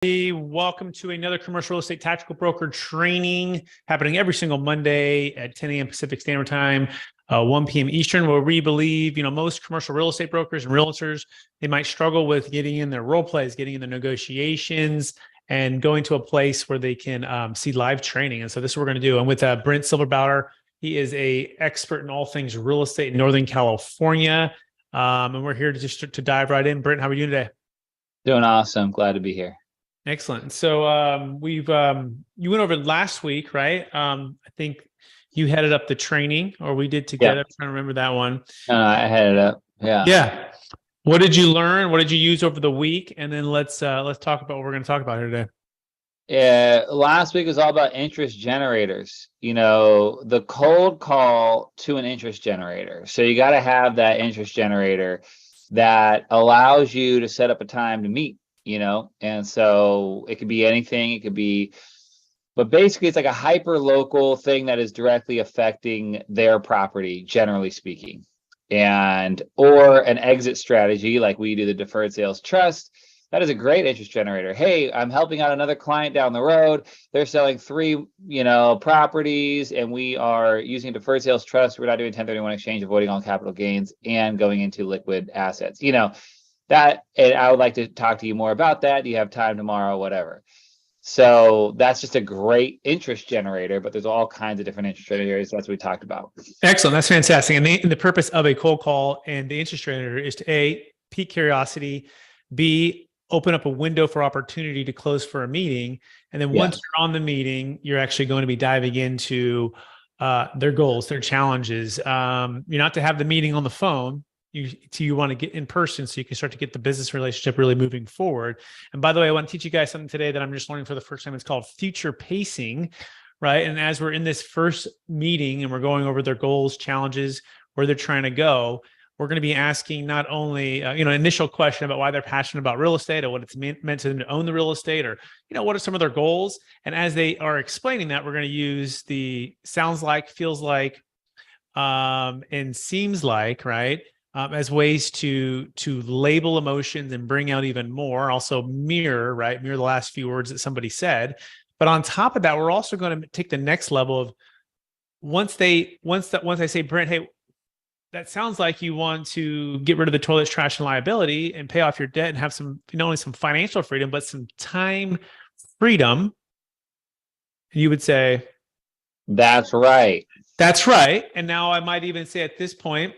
Welcome to another commercial real estate tactical broker training happening every single Monday at 10 a.m. Pacific Standard Time, 1 p.m. Eastern, where we believe, most commercial real estate brokers and realtors, they might struggle with getting in their role plays, getting in their negotiations, and going to a place where they can see live training. And so this is what we're going to do. And with Brent Silverbauer, he is an expert in all things real estate in Northern California. And we're here to dive right in. Brent, how are you doing today? Doing awesome. Glad to be here. Excellent. So you went over last week, right? I think you headed up the training, or we did together. Yeah. I'm trying to remember that one. I headed up. Yeah. Yeah. What did you learn? What did you use over the week? And then let's talk about what we're going to talk about here today. Yeah. Last week was all about interest generators. The cold call to an interest generator. So you got to have that interest generator that allows you to set up a time to meet. And so it could be anything. It could be, but basically it's like a hyper local thing that is directly affecting their property, generally speaking, or an exit strategy like we do the deferred sales trust. That is a great interest generator. Hey, I'm helping out another client down the road. They're selling 3, properties, and we are using deferred sales trust. We're not doing 1031 exchange, avoiding all capital gains, and going into liquid assets. That, and I would like to talk to you more about that. Do you have time tomorrow? Whatever. So that's just a great interest generator, but there's all kinds of different interest generators. That's what we talked about. Excellent. That's fantastic. And the purpose of a cold call and the interest generator is to A, pique curiosity, B, open up a window for opportunity to close for a meeting. And then once you're on the meeting, you're actually going to be diving into their goals, their challenges. You're not to have the meeting on the phone. You want to get in person so you can start to get the business relationship really moving forward. And by the way, I want to teach you guys something today that I'm just learning for the first time. It's called future pacing, right? And as we're in this first meeting and we're going over their goals, challenges, where they're trying to go, we're going to be asking not only, initial question about why they're passionate about real estate or what it's meant to them to own the real estate, or, what are some of their goals? And as they are explaining that, we're going to use the sounds like, feels like, and seems like, right? As ways to label emotions and bring out even more. Also mirror the last few words that somebody said. But on top of that, we're also going to take the next level of once I say, Brent, hey, that sounds like you want to get rid of the toilets, trash, and liability and pay off your debt and have some, not only some financial freedom, but some time freedom. You would say, that's right. That's right. And now I might even say at this point,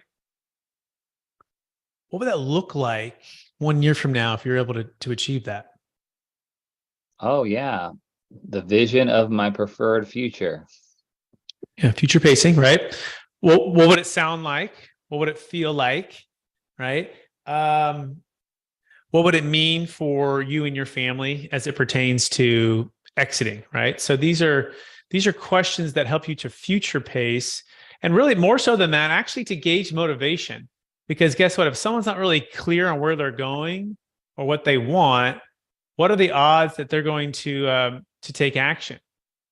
what would that look like 1 year from now if you're able to achieve that? Oh, yeah. The vision of my preferred future. Yeah, future pacing, right? What would it sound like? What would it feel like, right? What would it mean for you and your family as it pertains to exiting, right? So these are questions that help you to future pace, and really more so than that, actually to gauge motivation. Because guess what? If someone's not really clear on where they're going or what they want, what are the odds that they're going to take action?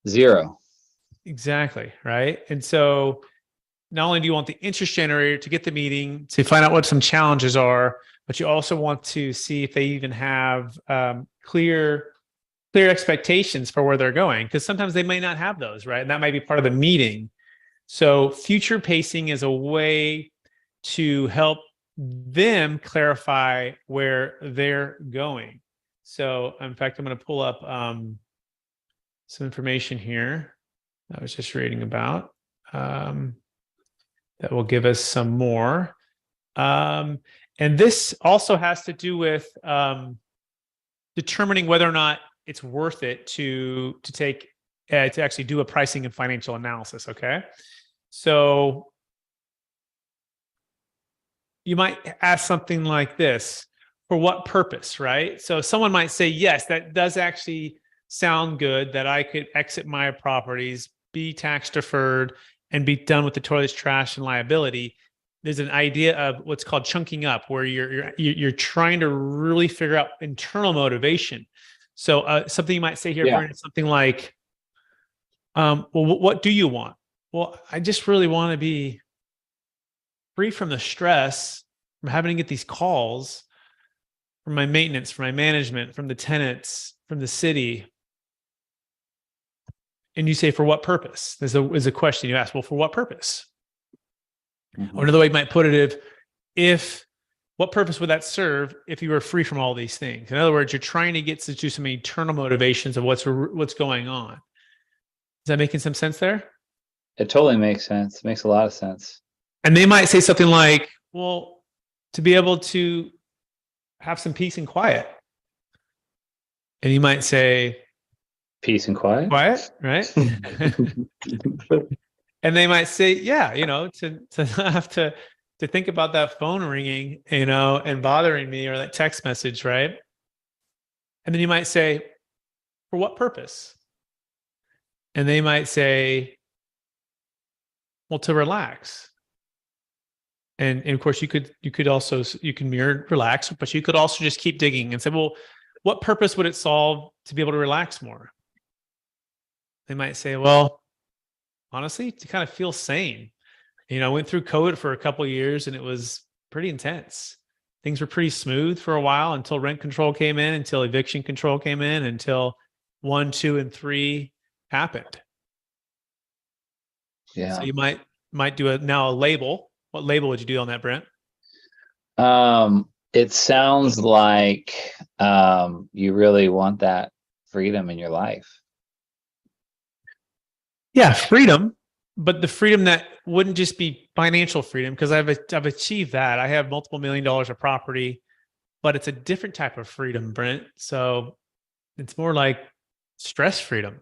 0. Exactly, right? And so not only do you want the interest generator to get the meeting, to find out what some challenges are, but you also want to see if they even have clear expectations for where they're going, because sometimes they may not have those, right? And that might be part of the meeting. So future pacing is a way to help them clarify where they're going. So in fact, I'm going to pull up some information here I was just reading about that will give us some more. And this also has to do with determining whether or not it's worth it to actually do a pricing and financial analysis. Okay. So you might ask something like this: for what purpose, right? So someone might say, yes, that does actually sound good, that I could exit my properties, be tax deferred, and be done with the toilets, trash, and liability. There's an idea of what's called chunking up, where you're trying to really figure out internal motivation. So something you might say here, Brent, is something like, well, what do you want? Well, I just really want to be free from the stress from having to get these calls from my maintenance, from my management, from the tenants, from the city, and you say, for what purpose? There's a question you ask. Well, for what purpose? Mm-hmm. Or another way you might put it, if what purpose would that serve if you were free from all these things? In other words, you're trying to get to some internal motivations of what's going on. Is that making some sense there? It totally makes sense. It makes a lot of sense. And they might say something like, well, to be able to have some peace and quiet. And you might say, peace and quiet. Quiet, right? And they might say, yeah, to not have to think about that phone ringing, and bothering me, or that text message, right? And then you might say, for what purpose? And they might say, well, to relax. And of course, you can mirror relax, but you could also just keep digging and say, well, what purpose would it solve to be able to relax more? They might say, well, honestly, to kind of feel sane. I went through COVID for a couple of years, and it was pretty intense. Things were pretty smooth for a while until rent control came in, until eviction control came in, until 1, 2, and 3 happened. Yeah. So you might do a label. What label would you do on that, Brent? It sounds like you really want that freedom in your life. Yeah, freedom, but the freedom that wouldn't just be financial freedom, because I've achieved that. I have multiple $1 million of property, but it's a different type of freedom, Brent. So it's more like stress freedom.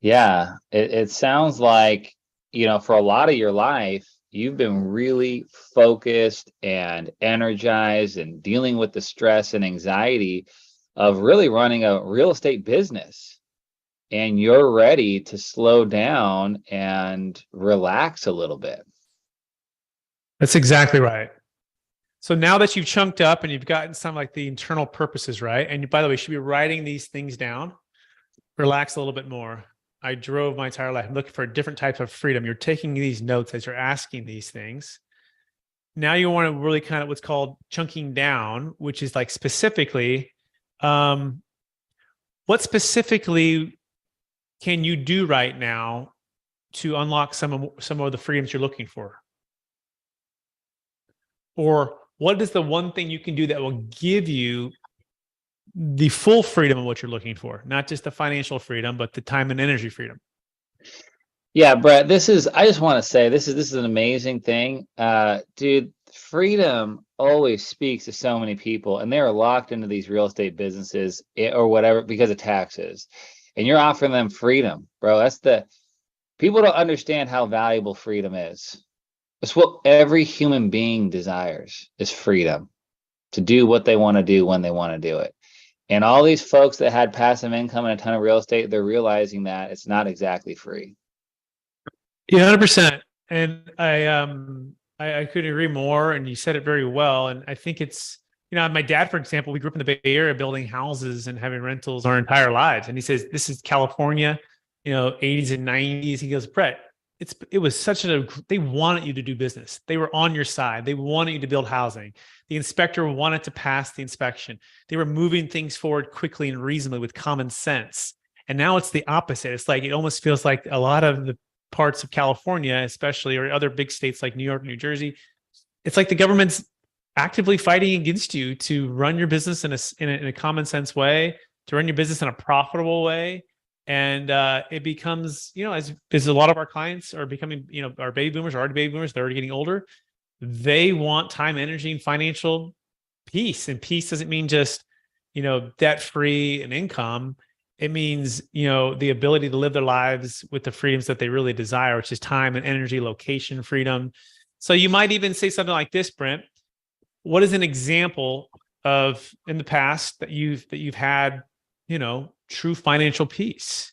Yeah, it sounds like, for a lot of your life, you've been really focused and energized and dealing with the stress and anxiety of really running a real estate business. And you're ready to slow down and relax a little bit. That's exactly right. So now that you've chunked up and you've gotten some like the internal purposes, right? And by the way, you should be writing these things down. Relax a little bit more. I drove my entire life. I'm looking for different types of freedom. You're taking these notes as you're asking these things. Now you want to really kind of what's called chunking down, which is like specifically, what specifically can you do right now to unlock some of the freedoms you're looking for? Or what is the one thing you can do that will give you the full freedom of what you're looking for? Not just the financial freedom, but the time and energy freedom. Yeah, Brett, I just want to say, this is an amazing thing. Dude, freedom always speaks to so many people, and they're locked into these real estate businesses or whatever because of taxes. And you're offering them freedom, bro. People don't understand how valuable freedom is. It's what every human being desires, is freedom to do what they want to do when they want to do it. And all these folks that had passive income and a ton of real estate, they're realizing that it's not exactly free. Yeah, 100%. And I couldn't agree more. And you said it very well. And I think it's, my dad, for example, we grew up in the Bay Area building houses and having rentals our entire lives. And he says, this is California, 80s and 90s. He goes, Brett, it was they wanted you to do business. They were on your side. They wanted you to build housing. The inspector wanted to pass the inspection. They were moving things forward quickly and reasonably with common sense. And now it's the opposite. It's like, it almost feels like a lot of the parts of California, especially, or other big states like New York, New Jersey, it's like the government's actively fighting against you to run your business in a common sense way, to run your business in a profitable way. And it becomes, as a lot of our clients are becoming, our baby boomers, are already baby boomers, they're already getting older. They want time, energy, and financial peace. And peace doesn't mean just, debt free and income. It means, the ability to live their lives with the freedoms that they really desire, which is time and energy, location freedom. So you might even say something like this, Brent. What is an example of in the past that you've had, true financial peace,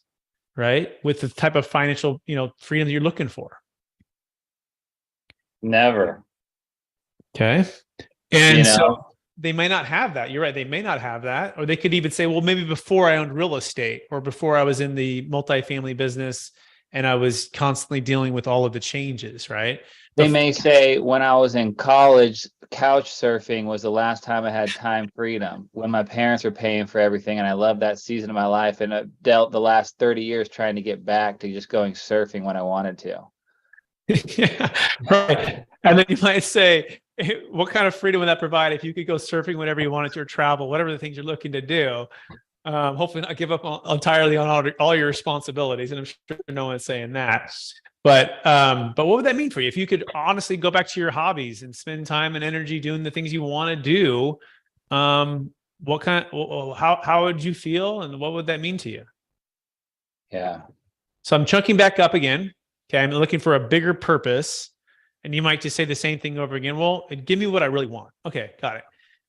right? With the type of financial, freedom that you're looking for? Never. Okay. And so they may not have that. You're right. They may not have that. Or they could even say, well, maybe before I owned real estate, or before I was in the multifamily business and I was constantly dealing with all of the changes, right? They may say, when I was in college, couch surfing was the last time I had time freedom, when my parents were paying for everything. And I loved that season of my life. And I dealt the last 30 years trying to get back to just going surfing when I wanted to. Yeah, right. And then you might say, what kind of freedom would that provide if you could go surfing whenever you wanted to, or travel, whatever the things you're looking to do? Hopefully not give up entirely on all your responsibilities. And I'm sure no one's saying that. But what would that mean for you if you could honestly go back to your hobbies and spend time and energy doing the things you want to do? How would you feel, and what would that mean to you? Yeah. So I'm chunking back up again. Okay, I'm looking for a bigger purpose. And you might just say the same thing over again. Well, give me what I really want. Okay, got it.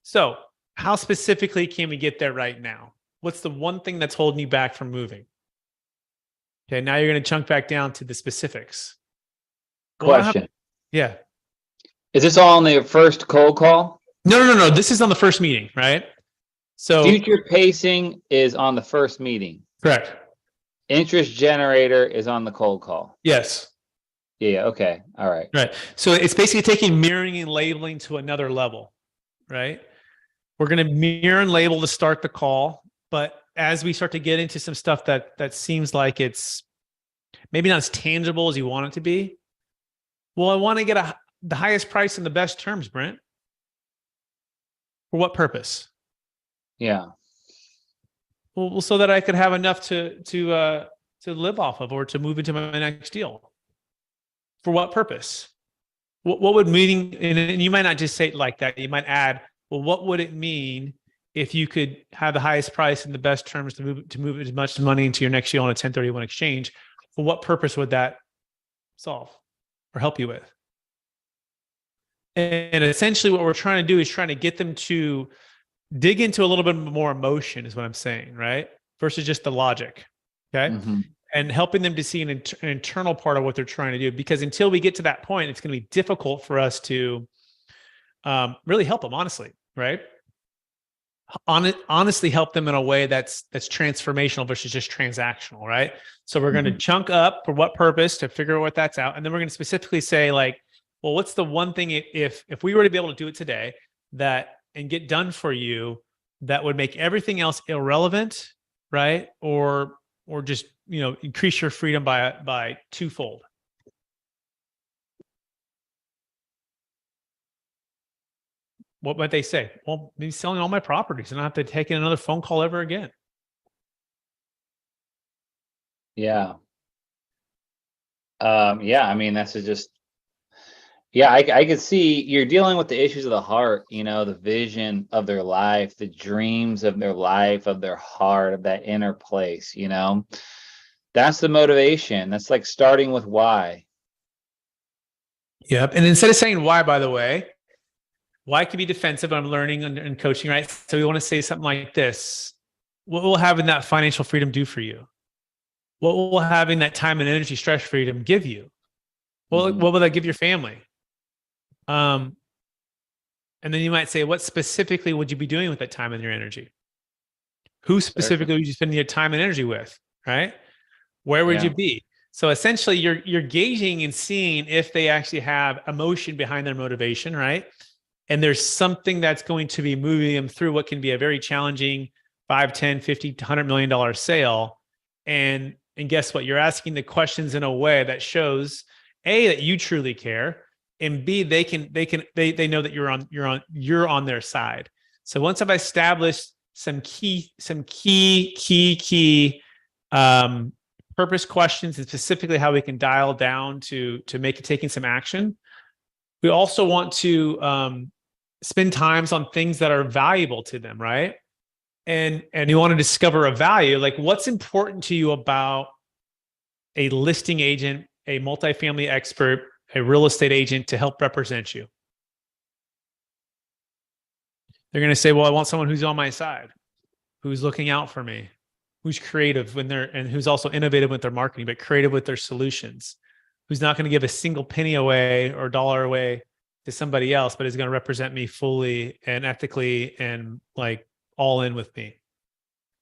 So how specifically can we get there right now? What's the one thing that's holding you back from moving? Okay, now you're going to chunk back down to the specifics. Question. Yeah. Is this all on the first cold call? No. This is on the first meeting, right? So future pacing is on the first meeting. Correct. Interest generator is on the cold call. Yes. Yeah. Okay. All right. Right. So it's basically taking mirroring and labeling to another level, right? We're going to mirror and label to start the call, but as we start to get into some stuff that seems like it's maybe not as tangible as you want it to be, well, I want to get the highest price and the best terms, Brent. For what purpose? Yeah. Well, so that I could have enough to live off of, or to move into my next deal. For what purpose? What would meaning? And you might not just say it like that. You might add, well, what would it mean if you could have the highest price and the best terms to move as much money into your next deal on a 1031 exchange? For what purpose would that solve or help you with? And essentially, what we're trying to do is trying to get them to dig into a little bit more emotion, is what I'm saying, right? Versus just the logic. Okay. Mm-hmm. And helping them to see an internal part of what they're trying to do. Because until we get to that point, it's going to be difficult for us to really help them, honestly, right? Honestly help them in a way that's transformational versus just transactional, right? So we're going to chunk up for what purpose to figure out what that's out. And then we're going to specifically say, like, well, what's the one thing, if we were to be able to do it today and get done for you, that would make everything else irrelevant, right? Or just, increase your freedom by twofold. What might they say? Well, maybe selling all my properties and I don't have to take in another phone call ever again. Yeah. I mean, that's just, I could see you're dealing with the issues of the heart, the vision of their life, the dreams of their life, of their heart, of that inner place, that's the motivation. That's like starting with why. Yep. And instead of saying why, by the way, why can be defensive. I'm learning and coaching, right? So we want to say something like this. What will having that financial freedom do for you? What will having that time and energy, stress freedom give you? Well, what will that give your family? And then you might say, what specifically would you be doing with that time and your energy? Who specifically would you spend your time and energy with, right? Where would you be? So essentially you're gauging and seeing if they actually have emotion behind their motivation, right? And there's something that's going to be moving them through what can be a very challenging 5, 10, 50, $100 million sale. And guess what? You're asking the questions in a way that shows A, that you truly care, and B, they know that you're on their side. So once I've established some key purpose questions, and specifically how we can dial down to make it taking some action, we also want to spend times on things that are valuable to them, right? And you want to discover a value, like what's important to you about a listing agent, a multifamily expert, a real estate agent to help represent you. They're going to say, well, I want someone who's on my side, who's looking out for me, who's creative and who's also innovative with their marketing, but creative with their solutions, who's not going to give a single penny away or dollar away to somebody else, but is going to represent me fully and ethically and like all in with me,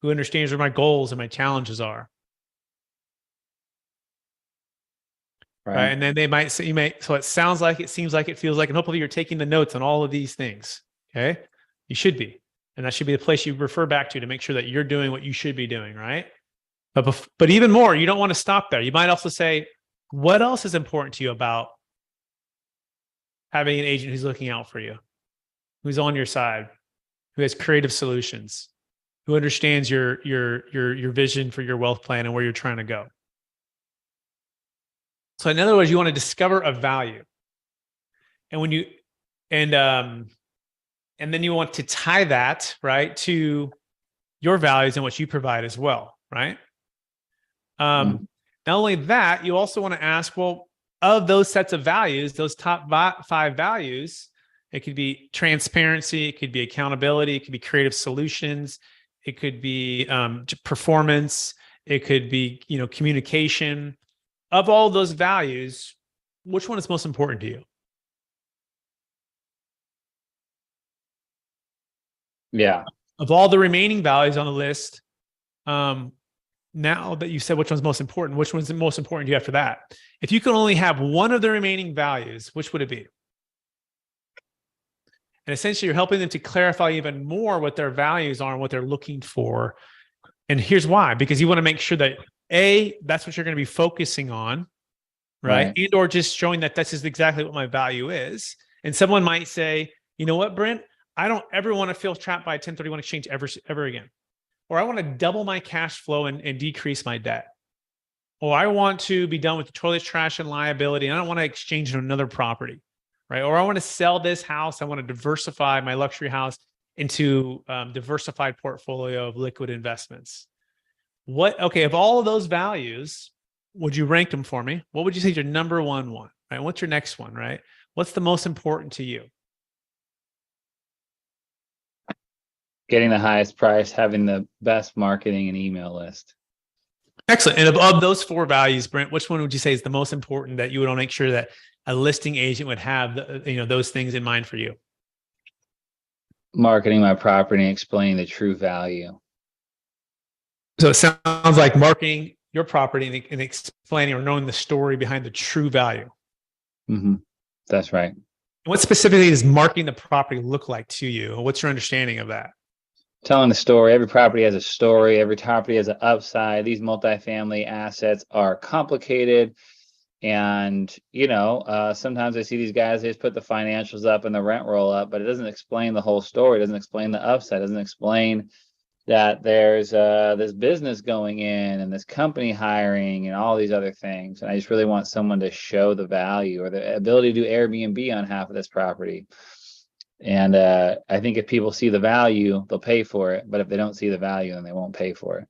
who understands where my goals and my challenges are. right? And then they might say, so it sounds like, it seems like, it feels like, and hopefully you're taking the notes on all of these things. Okay. You should be. And that should be the place you refer back to make sure that you're doing what you should be doing, right? But even more, you don't want to stop there. You might also say, what else is important to you about having an agent who's looking out for you, who's on your side, who has creative solutions, who understands your vision for your wealth plan and where you're trying to go. So in other words, you want to discover a value. And when you and then you want to tie that, right, to your values and what you provide as well, right? Not only that, you also want to ask, well, of those sets of values, those top 5 values, it could be transparency, it could be accountability, it could be creative solutions, it could be performance, it could be, communication. Of all those values, which one is most important to you? Yeah. Of all the remaining values on the list, now that you said which one's most important, which one's the most important to you after that? If you could only have one of the remaining values, which would it be? And essentially, you're helping them to clarify even more what their values are and what they're looking for. And here's why: because you want to make sure that that's what you're going to be focusing on, right? And or just showing that this is exactly what my value is. And someone might say, you know what, Brent, I don't ever want to feel trapped by a 1031 exchange ever again. Or I want to double my cash flow and decrease my debt. Or I want to be done with the toilet trash and liability, and I don't want to exchange to another property, right? Or I want to sell this house. I want to diversify my luxury house into diversified portfolio of liquid investments. Okay, of all of those values, would you rank them for me? What would you say is your number one, right? What's your next one, right? What's the most important to you? Getting the highest price, having the best marketing and email list. Excellent. And of those 4 values, Brent, which one would you say is the most important that you would want to make sure that a listing agent would have, those things in mind for you? Marketing my property and explaining the true value. So it sounds like marketing your property and explaining or knowing the story behind the true value. That's right. And what specifically does marketing the property look like to you? What's your understanding of that? Telling the story. Every property has a story. Every property has an upside. These multifamily assets are complicated. And, sometimes I see these guys, they just put the financials up and the rent roll up, but it doesn't explain the whole story. It doesn't explain the upside. It doesn't explain that there's this business going in and this company hiring and all these other things. And I just really want someone to show the value or the ability to do Airbnb on half of this property. And I think if people see the value, they'll pay for it. But if they don't see the value, then they won't pay for it.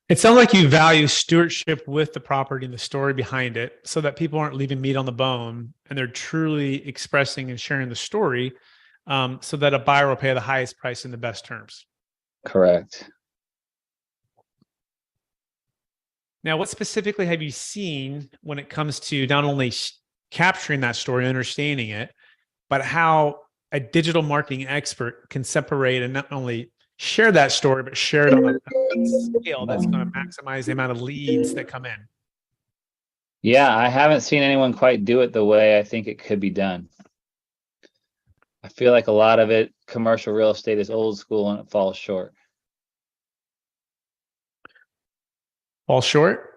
It sounds like you value stewardship with the property and the story behind it so that people aren't leaving meat on the bone and they're truly expressing and sharing the story so that a buyer will pay the highest price in the best terms. Correct. Now, what specifically have you seen when it comes to not only capturing that story, understanding it, but how a digital marketing expert can separate and not only share that story, but share it on a scale that's going to maximize the amount of leads that come in? Yeah, I haven't seen anyone quite do it the way I think it could be done. I feel like a lot of it, commercial real estate, is old school and it falls short. Fall short?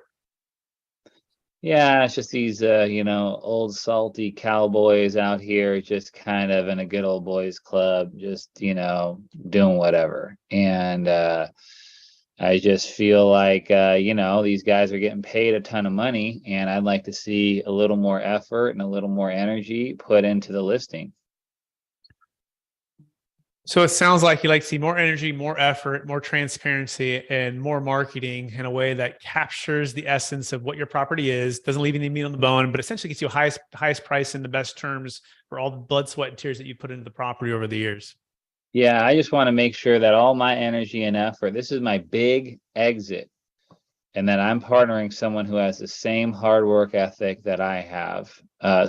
Yeah, it's just these, old salty cowboys out here, just kind of in a good old boys club, just, doing whatever. And I just feel like, these guys are getting paid a ton of money, and I'd like to see a little more effort and a little more energy put into the listing. So it sounds like you like to see more energy, more effort, more transparency, and more marketing in a way that captures the essence of what your property is, doesn't leave any meat on the bone, but essentially gets you highest price in the best terms for all the blood, sweat, and tears that you put into the property over the years. Yeah, I just want to make sure that all my energy and effort, this is my big exit, and that I'm partnering someone who has the same hard work ethic that I have,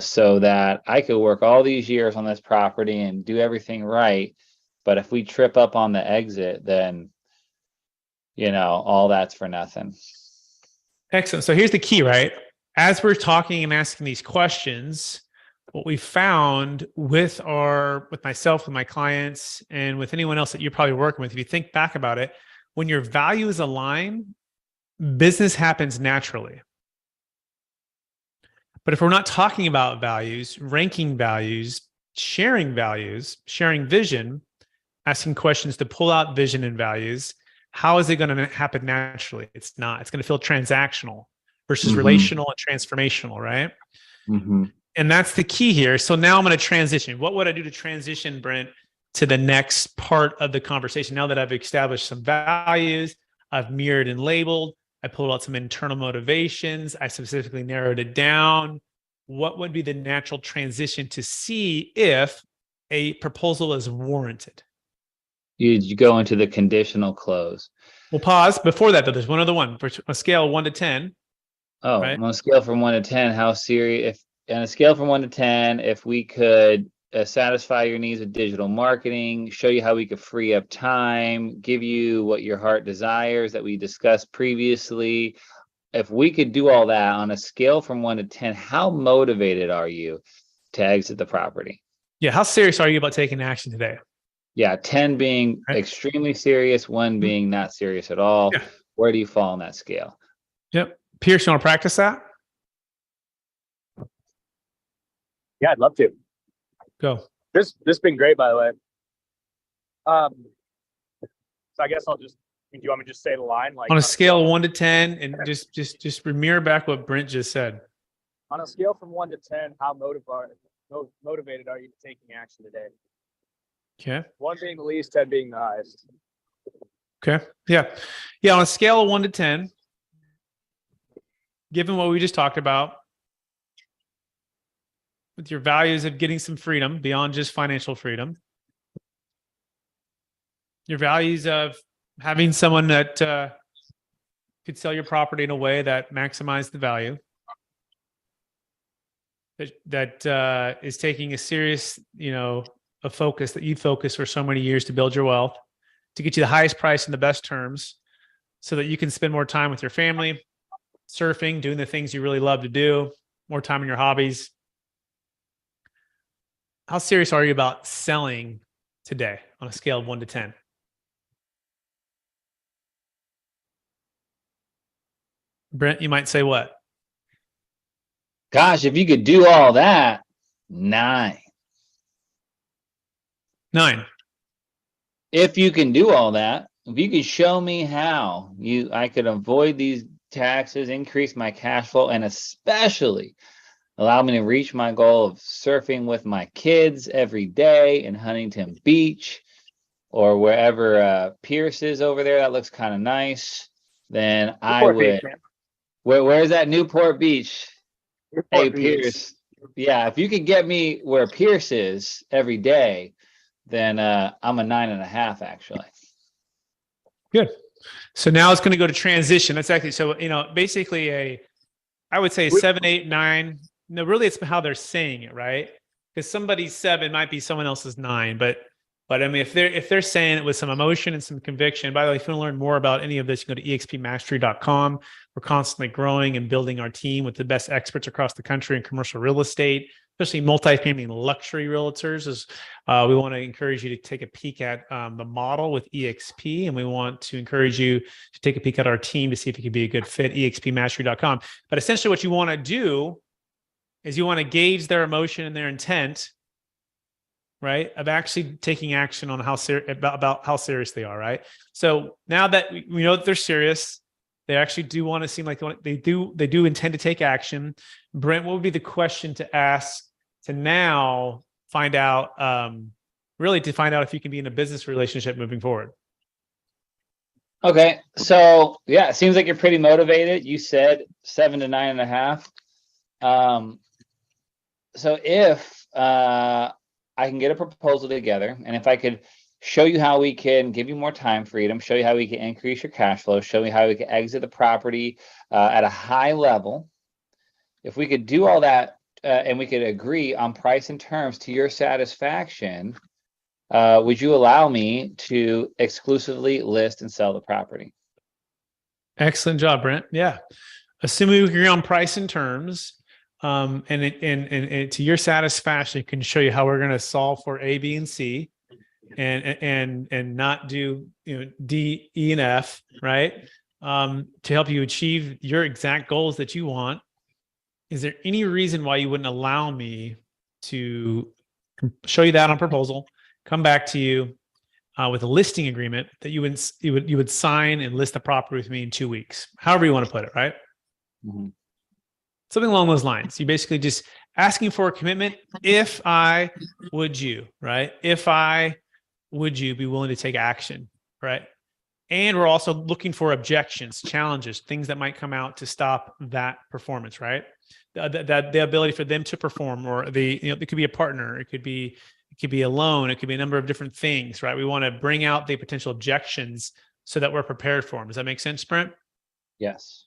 so that I could work all these years on this property and do everything right. But if we trip up on the exit, then, all that's for nothing. Excellent. So here's the key, right? as we're talking and asking these questions, what we found with myself, with my clients, and with anyone else that you're probably working with, if you think back about it, when your values align, business happens naturally. But if we're not talking about values, ranking values, sharing vision, asking questions to pull out vision and values, how is it going to happen naturally? It's not. It's going to feel transactional versus relational and transformational, right? And that's the key here. So now I'm going to transition. What would I do to transition, Brent, to the next part of the conversation? Now that I've established some values, I've mirrored and labeled, I pulled out some internal motivations, I specifically narrowed it down. What would be the natural transition to see if a proposal is warranted? You go into the conditional close. We'll pause. Before that, though, there's one other one. For a scale of 1 to 10. Oh, right? On a scale from 1 to 10, how serious? On a scale from 1 to 10, if we could satisfy your needs with digital marketing, show you how we could free up time, give you what your heart desires that we discussed previously. If we could do all that on a scale from 1 to 10, how motivated are you to exit the property? Yeah. How serious are you about taking action today? Yeah. 10 being extremely serious, 1 being not serious at all. Yeah. Where do you fall on that scale? Yep. Pierce, you want to practice that? Yeah, I'd love to. Go. This has been great, by the way. So I guess I'll just. Do you want me to just say the line? Like on a scale of 1 to 10, and just mirror back what Brent just said. On a scale from 1 to 10, how motivated are you to taking action today? Okay. 1 being the least, 10 being the highest. Okay. Yeah. Yeah. On a scale of 1 to 10, given what we just talked about, with your values of getting some freedom beyond just financial freedom, your values of having someone that could sell your property in a way that maximized the value, that is taking a serious, a focus that you focus for so many years to build your wealth, to get you the highest price and the best terms so that you can spend more time with your family, surfing, doing the things you really love to do, more time in your hobbies. How serious are you about selling today on a scale of 1 to 10? Brent, you might say what? Gosh, if you could do all that, 9. 9. If you can do all that, if you could show me how I could avoid these taxes, increase my cash flow, and especially allow me to reach my goal of surfing with my kids every day in Huntington Beach or wherever Pierce is over there, that looks kind of nice, then I would. Beach, where's that Newport Beach? Newport Beach. Pierce. Yeah, if you could get me where Pierce is every day, then I'm a 9.5 actually. Good. So now it's going to go to transition. That's actually, so, basically I would say 7, 8, 9. No, really, it's how they're saying it, right? Because somebody's 7 might be someone else's 9, but I mean, if they're saying it with some emotion and some conviction. By the way, if you want to learn more about any of this, you go to expmastery.com. We're constantly growing and building our team with the best experts across the country in commercial real estate, especially multifamily and luxury realtors. We want to encourage you to take a peek at the model with eXp, and we want to encourage you to take a peek at our team to see if it could be a good fit. expmastery.com. But essentially, what you want to do is you want to gauge their emotion and their intent, right, of actually taking action on about how serious they are, right? So now that we know that they're serious, they actually do want to seem like they do intend to take action. Brent, what would be the question to ask to now find out, really to find out if you can be in a business relationship moving forward? Okay, so yeah, it seems like you're pretty motivated. You said 7 to 9.5. So if I can get a proposal together, and if I could show you how we can give you more time freedom, show you how we can increase your cash flow, show you how we can exit the property at a high level, if we could do all that and we could agree on price and terms to your satisfaction, would you allow me to exclusively list and sell the property? Excellent job, Brent. Yeah. assuming we agree on price and terms, and to your satisfaction, it can show you how we're going to solve for A, B, and C, and not do D, E, and F, right? To help you achieve your exact goals that you want. Is there any reason why you wouldn't allow me to show you that on proposal, come back to you with a listing agreement that you would sign and list the property with me in 2 weeks, however you want to put it, right? Mhm. Something along those lines. You basically just asking for a commitment. If I would you, right? If I would you be willing to take action, right? And we're also looking for objections, challenges, things that might come out to stop that performance, right? The ability for them to perform, or it could be a partner, it could be a loan, it could be a number of different things, right? We want to bring out the potential objections so that we're prepared for them. Does that make sense, Brent? Yes.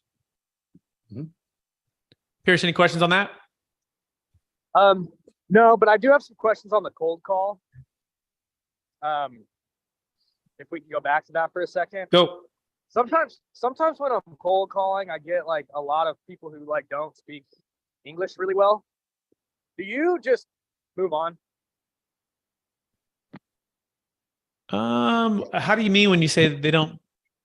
Pierce, any questions on that? No, but I do have some questions on the cold call. If we can go back to that for a second. Go. Sometimes when I'm cold calling, I get like a lot of people who like don't speak English really well. Do you just move on? How do you mean when you say they don't?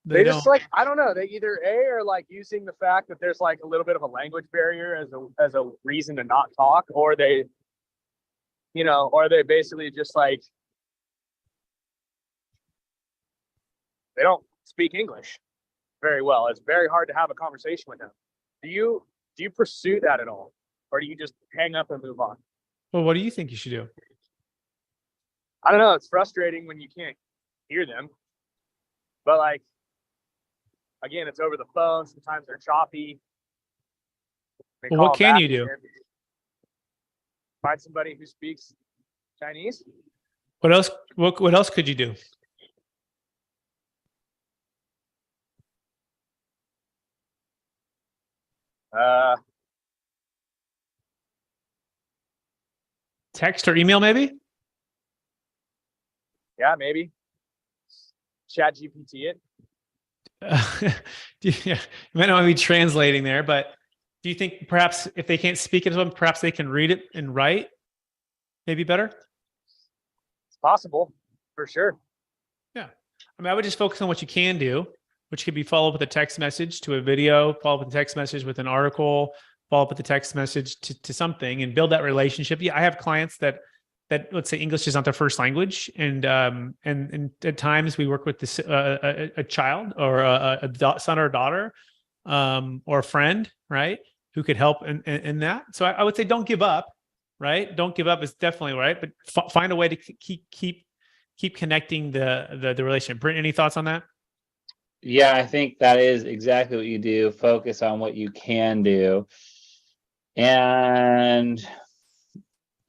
They just like, I don't know. They either are like using the fact that there's like a little bit of a language barrier as a reason to not talk, or they basically just like they don't speak English very well. It's very hard to have a conversation with them. Do you pursue that at all, or do you just hang up and move on? Well, what do you think you should do? I don't know. It's frustrating when you can't hear them, but like, again, it's over the phone. Sometimes they're choppy. Well, what can you do? Find somebody who speaks Chinese. What else? What else could you do? Text or email, maybe? Yeah, maybe. Chat GPT it. You might not be translating there, but do you think perhaps if they can't speak it to them, perhaps they can read it and write? Maybe better? It's possible, for sure. Yeah. I mean, I would just focus on what you can do, which could be follow up with a text message to a video, follow up with a text message with an article, follow up with a text message to something, and build that relationship. Yeah, I have clients that let's say English is not their first language, and at times we work with this a child or a son or a daughter, or a friend, right, who could help in that. So I would say don't give up, right? Don't give up is definitely right, but find a way to keep connecting the relationship. Brent, any thoughts on that? Yeah, I think that is exactly what you do. Focus on what you can do. And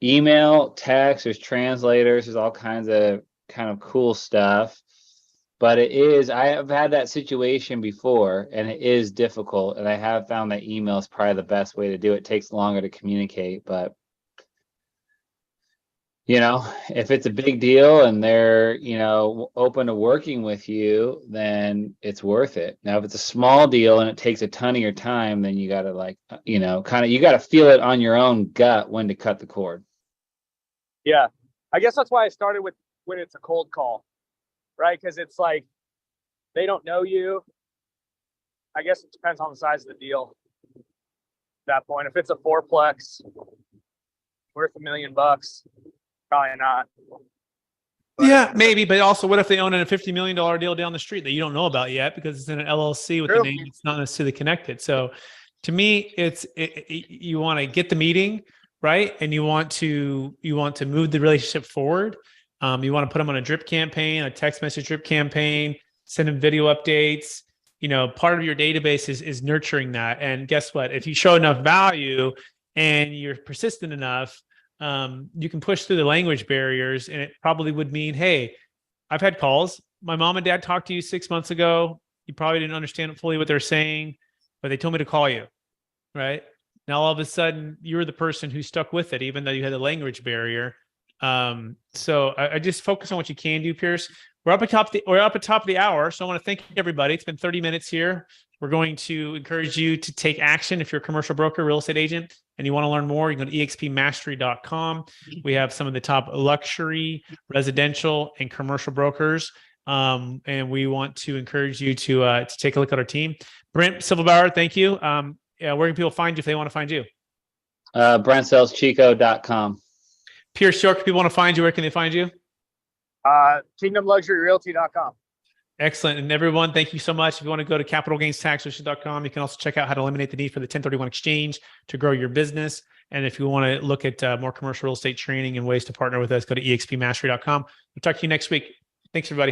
email, text, there's translators, there's all kinds of kind of cool stuff. But I have had that situation before, and it is difficult. And I have found that email is probably the best way to do it. It takes longer to communicate, but if it's a big deal and they're, open to working with you, then it's worth it. Now, if it's a small deal and it takes a ton of your time, then you got to you got to feel it on your own gut when to cut the cord. Yeah. I guess that's why I started with when it's a cold call, right? Because it's like, they don't know you. I guess it depends on the size of the deal at that point. If it's a fourplex worth $1 million, probably not. But yeah, maybe. But also, what if they own a $50 million deal down the street that you don't know about yet because it's in an LLC with a name that's not necessarily connected? So to me, you want to get the meeting, right? And you want to move the relationship forward. You want to put them on a drip campaign, a text message drip campaign, send them video updates. Part of your database is nurturing that. And guess what? If you show enough value and you're persistent enough, you can push through the language barriers. And it probably would mean, hey, I've had calls. My mom and dad talked to you 6 months ago. You probably didn't understand fully what they're saying, but they told me to call you, right? Now, all of a sudden, you're the person who stuck with it, even though you had the language barrier. So I just focus on what you can do, Pierce. We're up at top of the hour, so I want to thank everybody. It's been 30 minutes here. We're going to encourage you to take action if you're a commercial broker, real estate agent, and you want to learn more. You can go to expmastery.com. We have some of the top luxury, residential, and commercial brokers. And we want to encourage you to take a look at our team. Brent Silverbauer, thank you. Where can people find you if they want to find you? BrentSellsChico.com. Pierce York, if people want to find you, where can they find you? KingdomLuxuryRealty.com. Excellent. And everyone, thank you so much. If you want to go to capitalgainstaxsolutions.com, you can also check out how to eliminate the need for the 1031 exchange to grow your business. And if you want to look at more commercial real estate training and ways to partner with us, go to expmastery.com. We'll talk to you next week. Thanks, everybody.